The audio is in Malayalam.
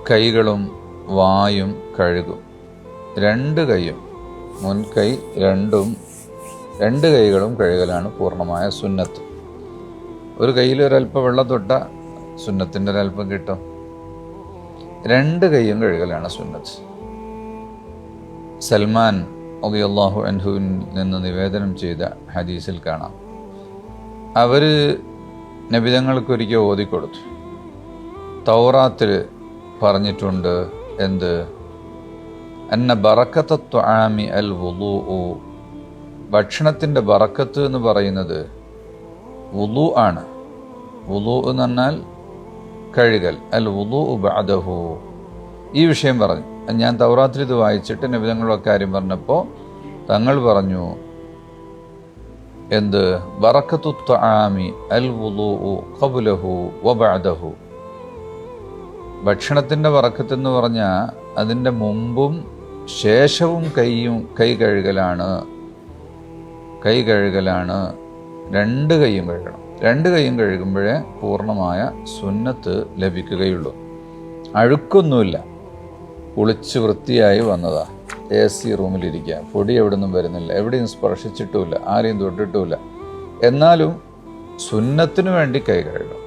കൈകളും വായും കഴുകും. രണ്ട് കൈയും, മുൻകൈ രണ്ട് കൈകളും കഴുകലാണ് പൂർണ്ണമായ സുന്നത്ത്. ഒരു കയ്യിൽ ഒരല്പം വെള്ളം തൊട്ട സുന്നത്തിൻ്റെ ഒരല്പം കിട്ടും. രണ്ട് കൈയും കഴുകലാണ് സുന്നത്ത്. സൽമാൻ റളിയല്ലാഹു അൻഹുവിൽ നിന്ന് നിവേദനം ചെയ്ത ഹദീസിൽ കാണാം, അവർ നബിതങ്ങൾക്കൊരിക്കൽ ഓതിക്കൊടുത്തു. തൗറാത്തിൽ പറഞ്ഞിട്ടുണ്ട് എന്ത്? അന്ന ബറക്കത്ത ത്വആമി അൽ വുളൂഉ, ഭക്ഷണത്തിൻ്റെ ബറക്കത്ത് എന്ന് പറയുന്നത് വുളൂ ആണ്. വുളൂ എന്ന് പറഞ്ഞാൽ കഴുകൽ. അൽ വുളൂഉ ബഅദഹു, ഈ വിഷയം പറഞ്ഞു. ഞാൻ തൗറാത്തിൽ ഇത് വായിച്ചിട്ട് നബിതങ്ങളുടെ കാര്യം പറഞ്ഞപ്പോൾ തങ്ങൾ പറഞ്ഞു എന്ത്? ബറക്കത്തു ത്വആമി അൽ വുളൂഉ ഖബ്ലഹു വ ബഅദഹു, ഭക്ഷണത്തിൻ്റെ ബറക്കത്ത് എന്ന് പറഞ്ഞാൽ അതിൻ്റെ മുമ്പും ശേഷവും കൈ കഴുകലാണ്. രണ്ട് കൈയും കഴുകണം. രണ്ട് കൈയും കഴുകുമ്പോഴേ പൂർണ്ണമായ സുന്നത്ത് ലഭിക്കുകയുള്ളൂ. അഴുക്കൊന്നുമില്ല, കുളിച്ച് വൃത്തിയായി വന്നതാ. AC റൂമിലിരിക്കുക, പൊടി എവിടെ നിന്നും വരുന്നില്ല, എവിടെയും സ്പർശിച്ചിട്ടുമില്ല, ആരെയും തൊട്ടിട്ടുമില്ല. എന്നാലും സുന്നത്തിനു വേണ്ടി കൈ കഴുകും.